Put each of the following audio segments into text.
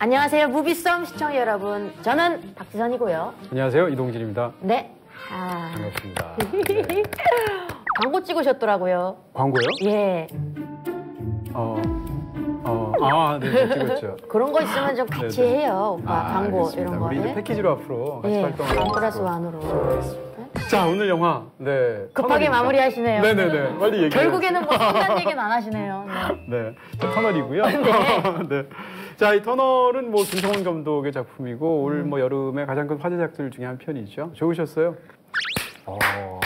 안녕하세요, 무비썸 시청자 여러분. 저는 박지선이고요. 안녕하세요, 이동진입니다. 네. 반갑습니다. 네. 광고 찍으셨더라고요. 광고요? 예. 네, 찍었죠. 그런 거 있으면 좀 같이 네네. 해요, 오빠. 광고 알겠습니다. 이런 거. 우리 이제 패키지로 앞으로 같이 활동하는 원 플러스 원으로. 자, 오늘 영화. 네. 급하게 터널입니다. 마무리하시네요. 네네네. 빨리 얘기해. 결국에는 뭐 상단 얘기는 안 하시네요. 네. 네. 자, 터널이고요. 네. 네. 자, 이 터널은 뭐 김성원 감독의 작품이고 올 뭐 여름에 가장 큰 화제작들 중에 한 편이죠. 좋으셨어요? 네.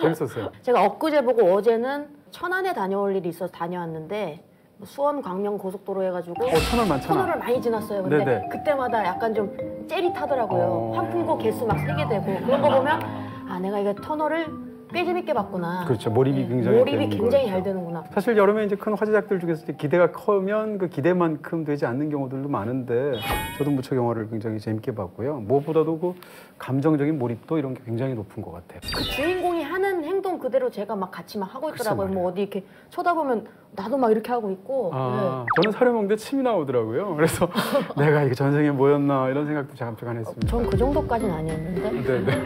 재밌었어요. 제가 엊그제 보고 어제는 천안에 다녀올 일이 있어서 다녀왔는데 수원 광명 고속도로 해가지고 터널 많잖아. 터널을 많이 지났어요. 근데 네네. 그때마다 약간 좀 째릿하더라고요. 환풍구 개수 막 세게 되고 그런 거 보면 내가 이거 터널을 꽤 재밌게 봤구나. 그렇죠. 몰입이 굉장히 몰입이 되는 굉장히 거죠. 잘 되는구나. 사실 여름에 이제 큰 화제작들 중에서 이제 기대가 커면 그 기대만큼 되지 않는 경우들도 많은데 저도 무척 영화를 굉장히 재밌게 봤고요. 무엇보다도 그 감정적인 몰입도 이런 게 굉장히 높은 것 같아요. 그 주인공이 하는 행동 그대로 제가 막 같이 막 하고 있더라고요. 글쎄 뭐 어디 이렇게 쳐다보면 나도 막 이렇게 하고 있고. 저는 사료 먹는데 침이 나오더라고요. 그래서 내가 이게 전생에 뭐였나 이런 생각도 잠깐 했습니다. 전 그 정도까지는 아니었는데. 네네.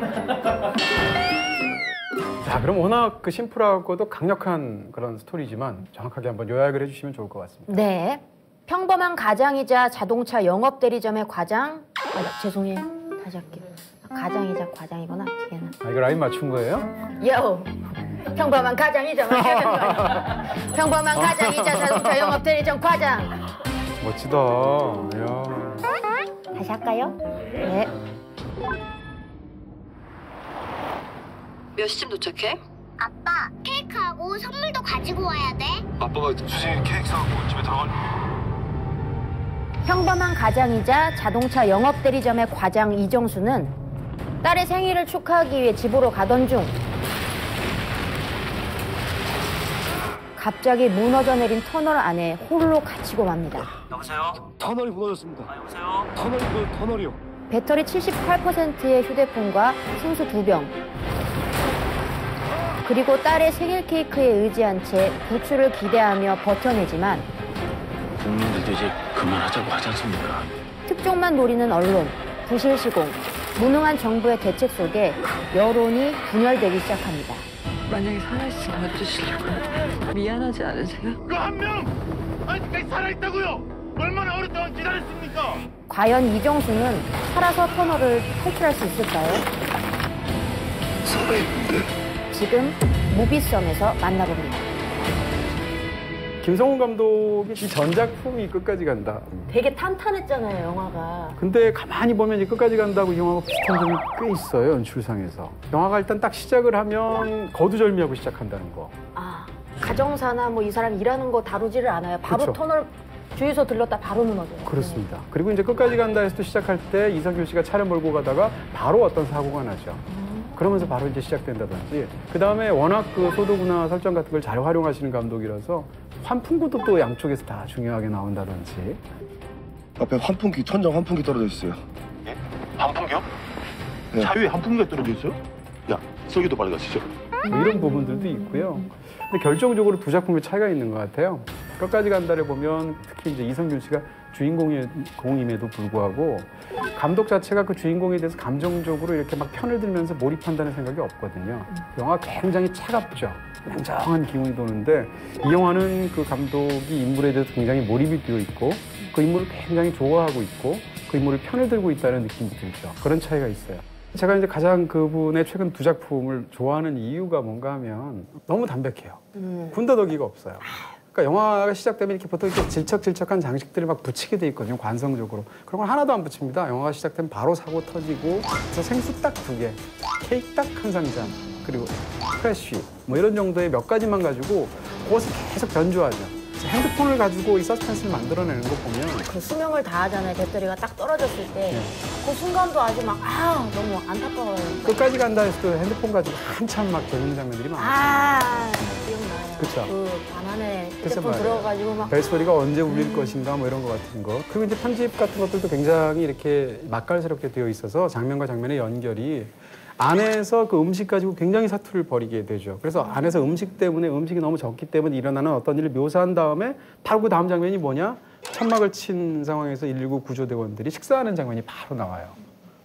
자, 그럼 워낙 그 심플하고도 강력한 그런 스토리지만 정확하게 한번 요약을 해주시면 좋을 것 같습니다. 네. 평범한 가장이자 자동차 영업 대리점의 과장. 죄송해요. 다시 할게요. 가장이자 과장이구나. 얘는. 이거 라인 맞춘 거예요? 요. 평범한 가장이자 평범한 가장이자 자동차 영업 대리점 과장. 멋지다. 이야. 다시 할까요? 네. 몇 시쯤 도착해? 아빠, 케이크하고 선물도 가지고 와야 돼. 아빠가 주중에 케이크 사갖고 집에 들어갈. 평범한 가장이자 자동차 영업 대리점의 과장 이정수는 딸의 생일을 축하하기 위해 집으로 가던 중 갑자기 무너져 내린 터널 안에 홀로 갇히고 맙니다. 여보세요? 터널이 무너졌습니다. 여보세요? 터널이요. 배터리 78%의 휴대폰과 생수 2병 그리고 딸의 생일 케이크에 의지한 채 구출을 기대하며 버텨내지만 국민들도 이제 그만하자고 하지 않습니까? 특종만 노리는 언론, 부실 시공, 무능한 정부의 대책 속에 여론이 분열되기 시작합니다. 만약에 살아있으면 어쩌시려고요? 미안하지 않으세요? 그 한 명! 아직까지 살아있다고요! 얼마나 오랫동안 기다렸습니까? 과연 이정수는 살아서 터널을 탈출할 수 있을까요? 지금 무비썸에서 만나봅니다. 김성훈 감독이 이 전작품이 끝까지 간다. 되게 탄탄했잖아요, 영화가. 근데 가만히 보면 이 끝까지 간다고 이 영화가 비슷한 점이 꽤 있어요, 연출상에서. 영화가 일단 딱 시작을 하면 거두절미하고 시작한다는 거. 가정사나 뭐 이 사람 일하는 거 다루지를 않아요. 바로 그쵸. 터널 주유소 들렀다 바로 무너져요. 그렇습니다. 그리고 이제 끝까지 간다 해서 또 시작할 때 이성균 씨가 차를 몰고 가다가 바로 어떤 사고가 나죠. 그러면서 바로 이제 시작된다든지. 그 다음에 워낙 그 소도구나 설정 같은 걸 잘 활용하시는 감독이라서 환풍구도 또 양쪽에서 다 중요하게 나온다든지. 앞에 천장 환풍기 떨어져 있어요. 예? 환풍기요? 네. 차 위에 환풍기가 떨어져 있어요? 야, 설계도 빨리 가시죠. 뭐 이런 부분들도 있고요. 근데 결정적으로 두 작품의 차이가 있는 것 같아요. 끝까지 간다를 보면 특히 이제 이성균 씨가 주인공임에도 불구하고 감독 자체가 그 주인공에 대해서 감정적으로 이렇게 막 편을 들면서 몰입한다는 생각이 없거든요. 영화가 굉장히 차갑죠. 냉정한 기운이 도는데 이 영화는 그 감독이 인물에 대해서 굉장히 몰입이 되어 있고 그 인물을 굉장히 좋아하고 있고 그 인물을 편을 들고 있다는 느낌이 들죠. 그런 차이가 있어요. 제가 이제 가장 그분의 최근 두 작품을 좋아하는 이유가 뭔가 하면 너무 담백해요. 군더더기가 없어요. 그러니까 영화가 시작되면 이렇게 보통 이렇게 질척질척한 장식들을 막 붙이게 돼 있거든요, 관성적으로. 그런 걸 하나도 안 붙입니다. 영화가 시작되면 바로 사고 터지고, 그래서 생수 딱 2개, 케이크 딱 한 상자, 그리고 프레쉬, 뭐 이런 정도의 몇 가지만 가지고 그것을 계속 변주하죠. 핸드폰을 가지고 이 서스펜스를 만들어내는 거 보면 그 수명을 다하잖아요. 배터리가 딱 떨어졌을 때. 그 순간도 아주 막 너무 안타까워요. 끝까지 간다 해서 또 핸드폰 가지고 한참 막 되는 장면들이 많아요. 기억나요. 그쵸. 그 방 안에 글쎄 휴대폰 말이에요. 들어가가지고 막 벨소리가 언제 울릴 것인가 뭐 이런 거 같은 거. 그리고 이제 편집 같은 것들도 굉장히 이렇게 맛깔스럽게 되어 있어서 장면과 장면의 연결이 안에서 그 음식 가지고 굉장히 사투를 벌이게 되죠. 그래서 안에서 음식 때문에 음식이 너무 적기 때문에 일어나는 어떤 일을 묘사한 다음에 바로 그 다음 장면이 뭐냐? 천막을 친 상황에서 119 구조대원들이 식사하는 장면이 바로 나와요.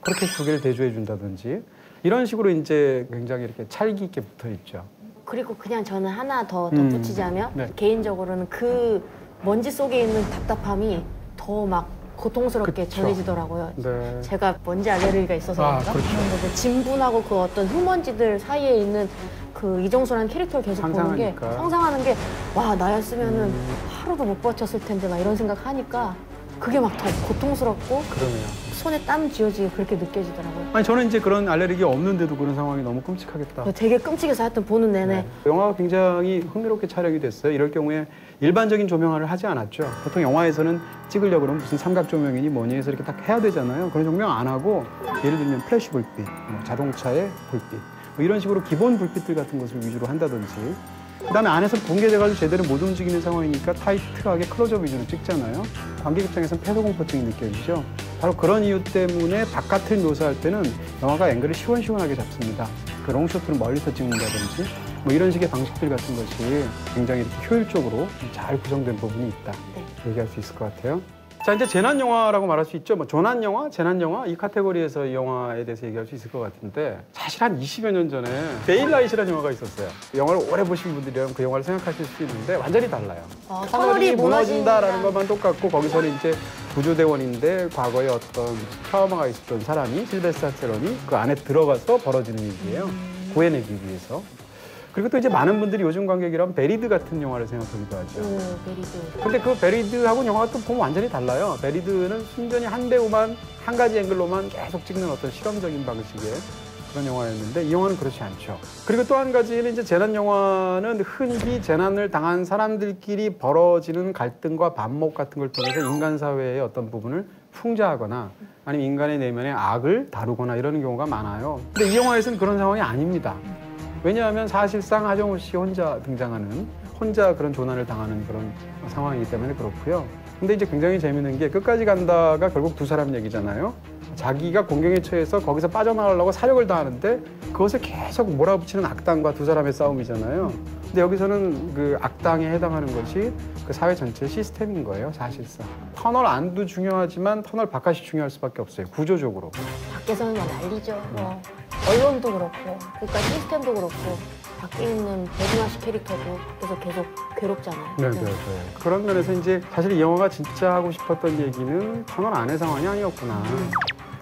그렇게 두 개를 대조해 준다든지 이런 식으로 이제 굉장히 이렇게 찰기 있게 붙어 있죠. 그리고 그냥 저는 하나 더 덧붙이자면 네. 개인적으로는 그 먼지 속에 있는 답답함이 더 막 고통스럽게 그쵸. 전해지더라고요. 네. 제가 먼지 알레르기가 있어서 아, 그런가? 그렇죠. 근데 진분하고 그 어떤 흙먼지들 사이에 있는 그 이정수라는 캐릭터를 계속 보는 게 상상하니까. 상상하는 게 와 나였으면은 하루도 못 버텼을 텐데 막 이런 생각하니까 그게 막 더 고통스럽고 그러네요. 손에 땀 쥐어지게 그렇게 느껴지더라고요. 아니 저는 이제 그런 알레르기 없는데도 그런 상황이 너무 끔찍하겠다. 되게 끔찍해서 하여튼 보는 내내 네. 영화가 굉장히 흥미롭게 촬영이 됐어요. 이럴 경우에 일반적인 조명화를 하지 않았죠. 보통 영화에서는 찍으려고 그러면 무슨 삼각 조명이니 뭐니 해서 이렇게 딱 해야 되잖아요. 그런 조명 안 하고 예를 들면 플래시 불빛, 자동차의 불빛 뭐 이런 식으로 기본 불빛들 같은 것을 위주로 한다든지 그다음에 안에서 붕괴돼가지고 제대로 못 움직이는 상황이니까 타이트하게 클로즈업 위주로 찍잖아요. 관객 입장에서는 폐소공포증이 느껴지죠. 바로 그런 이유 때문에 바깥을 묘사할 때는 영화가 앵글을 시원시원하게 잡습니다. 그 롱쇼트를 멀리서 찍는다든지 뭐 이런 식의 방식들 같은 것이 굉장히 이렇게 효율적으로 잘 구성된 부분이 있다. 네. 얘기할 수 있을 것 같아요. 자, 이제 재난 영화라고 말할 수 있죠. 뭐 조난 영화, 재난 영화 이 카테고리에서 이 영화에 대해서 얘기할 수 있을 것 같은데 사실 한 20여 년 전에 데일라이트라는 영화가 있었어요. 영화를 오래 보신 분들이라면 그 영화를 생각하실 수 있는데 완전히 달라요. 터널이 무너진다라는 것만 똑같고 거기서는 이제 구조대원인데 과거에 어떤 트라우마가 있었던 사람이 실베스타 스텔론이 그 안에 들어가서 벌어지는 일이에요. 구해내기 위해서. 그리고 또 이제 많은 분들이 요즘 관객이라면 베리드 같은 영화를 생각하기도 하죠. 오 베리드. 근데 그 베리드하고 영화가 또 보면 완전히 달라요. 베리드는 순전히 한 배우만 한 가지 앵글로만 계속 찍는 어떤 실험적인 방식의 그런 영화였는데 이 영화는 그렇지 않죠. 그리고 또 한 가지는 이제 재난 영화는 흔히 재난을 당한 사람들끼리 벌어지는 갈등과 반목 같은 걸 통해서 인간 사회의 어떤 부분을 풍자하거나 아니면 인간의 내면의 악을 다루거나 이러는 경우가 많아요. 근데 이 영화에서는 그런 상황이 아닙니다. 왜냐하면 사실상 하정우 씨 혼자 등장하는 혼자 그런 조난을 당하는 그런 상황이기 때문에 그렇고요. 근데 이제 굉장히 재밌는 게 끝까지 간다가 결국 두 사람 얘기잖아요. 자기가 공경에 처해서 거기서 빠져나가려고 사력을 다하는데 그것을 계속 몰아붙이는 악당과 두 사람의 싸움이잖아요. 근데 여기서는 그 악당에 해당하는 것이 그 사회 전체의 시스템인 거예요, 사실상. 터널 안도 중요하지만 터널 바깥이 중요할 수밖에 없어요, 구조적으로. 밖에서는 뭐 난리죠. 뭐 언론도 그렇고, 그러니까 시스템도 그렇고, 밖에 있는 배두나 씨 캐릭터도 밖에서 계속 괴롭잖아요. 네, 네, 네. 그런 면에서 이제 사실 이 영화가 진짜 하고 싶었던 얘기는 터널 안의 상황이 아니었구나.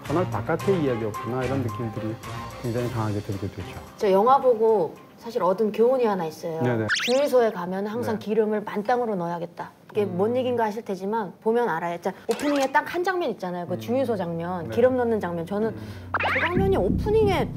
터널 바깥의 이야기였구나. 이런 느낌들이 굉장히 강하게 들게 되죠. 저 영화 보고 사실 얻은 교훈이 하나 있어요. 네네. 주유소에 가면 항상 네. 기름을 만땅으로 넣어야겠다. 이게 뭔 얘기인가 하실 테지만 보면 알아요. 자, 오프닝에 딱 한 장면 있잖아요. 그 주유소 장면, 네. 기름 넣는 장면. 저는 그 장면이 오프닝에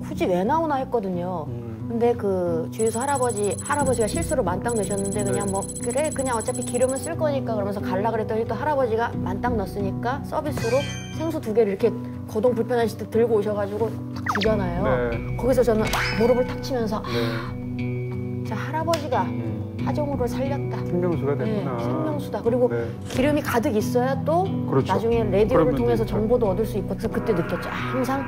굳이 왜 나오나 했거든요. 근데 그 주유소 할아버지가 실수로 만땅 넣으셨는데 그냥 네. 뭐 그래 그냥 어차피 기름은 쓸 거니까 그러면서 갈라 그랬더니 또 할아버지가 만땅 넣었으니까 서비스로 생수 2개를 이렇게 거동 불편하실 때 들고 오셔가지고 딱 주잖아요. 네. 거기서 저는 무릎을 탁 치면서 네. 자 할아버지가 하정우를 살렸다. 생명수가 네, 됐구나. 생명수다. 그리고 네. 기름이 가득 있어야 또 그렇죠. 나중에 그런 라디오를 면도 통해서 있죠. 정보도 얻을 수 있고 그래서 그때 느꼈죠. 아, 항상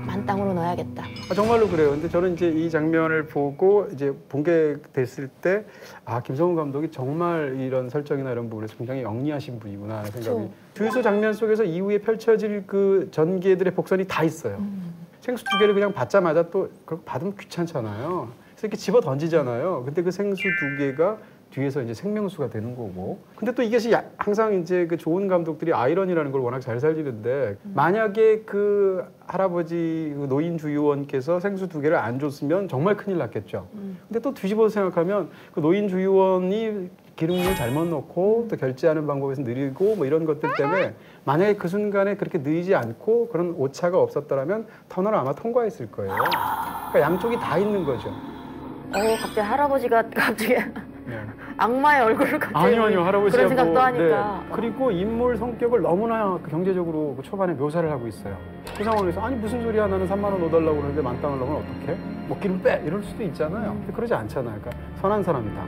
만땅으로 넣어야겠다. 정말로 그래요. 근데 저는 이제 이 장면을 보고 이제 본게됐을 때 아, 김성훈 감독이 정말 이런 설정이나 이런 부분에서 굉장히 영리하신 분이구나 하는 생각이. 그쵸. 주유소 장면 속에서 이후에 펼쳐질 그 전개들의 복선이 다 있어요. 생수 2개를 그냥 받자마자 또 그렇게 받으면 귀찮잖아요. 그래서 이렇게 집어 던지잖아요. 근데 그 생수 2개가 뒤에서 이제 생명수가 되는 거고. 근데 또 이것이 항상 이제 그 좋은 감독들이 아이러니라는 걸 워낙 잘 살리는데 만약에 그 할아버지 그 노인 주유원께서 생수 2개를 안 줬으면 정말 큰일 났겠죠. 근데 또 뒤집어서 생각하면 그 노인 주유원이 기름을 잘못 넣고 또 결제하는 방법에서 느리고 뭐 이런 것들 때문에 만약에 그 순간에 그렇게 느리지 않고 그런 오차가 없었더라면 터널을 아마 통과했을 거예요. 그러니까 양쪽이 다 있는 거죠. 갑자기 할아버지가 갑자기 네. 악마의 얼굴을 갑자기 아니요 할아버지가 그런 생각도 뭐, 하니까 네. 그리고 인물 성격을 너무나 경제적으로 초반에 묘사를 하고 있어요. 그 상황에서 아니 무슨 소리야 나는 3만 원 넣어달라고 그러는데 만땅을 넣으면 어떡해? 뭐 기름 빼 이럴 수도 있잖아요. 근데 그러지 않잖아요. 그러니까 선한 사람이다.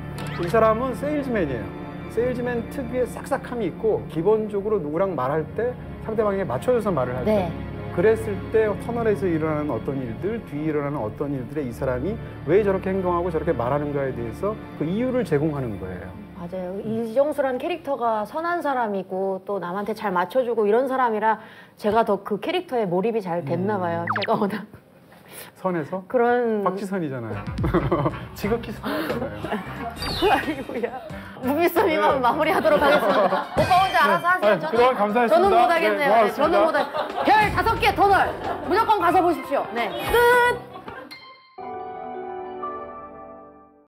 이 사람은 세일즈맨이에요. 세일즈맨 특유의 싹싹함이 있고 기본적으로 누구랑 말할 때 상대방에게 맞춰줘서 말을 할 때 네. 그랬을 때 터널에서 일어나는 어떤 일들, 뒤에 일어나는 어떤 일들에 이 사람이 왜 저렇게 행동하고 저렇게 말하는가에 대해서 그 이유를 제공하는 거예요. 맞아요. 이정수라는 캐릭터가 선한 사람이고 또 남한테 잘 맞춰주고 이런 사람이라 제가 더 그 캐릭터에 몰입이 잘 됐나 봐요. 제가 워낙 선에서? 그런 박지선이잖아요. 지극히 선하잖아요. 아이고야. 무비썸이만 마무리하도록 하겠습니다. 오빠 혼자 알아서 하세요. 저는, 그동안 감사했습니다. 저는 못하겠네요. 네, 네, 고맙습니다. 저는 못할. 별 5개 터널 무조건 가서 보십시오. 네. 끝.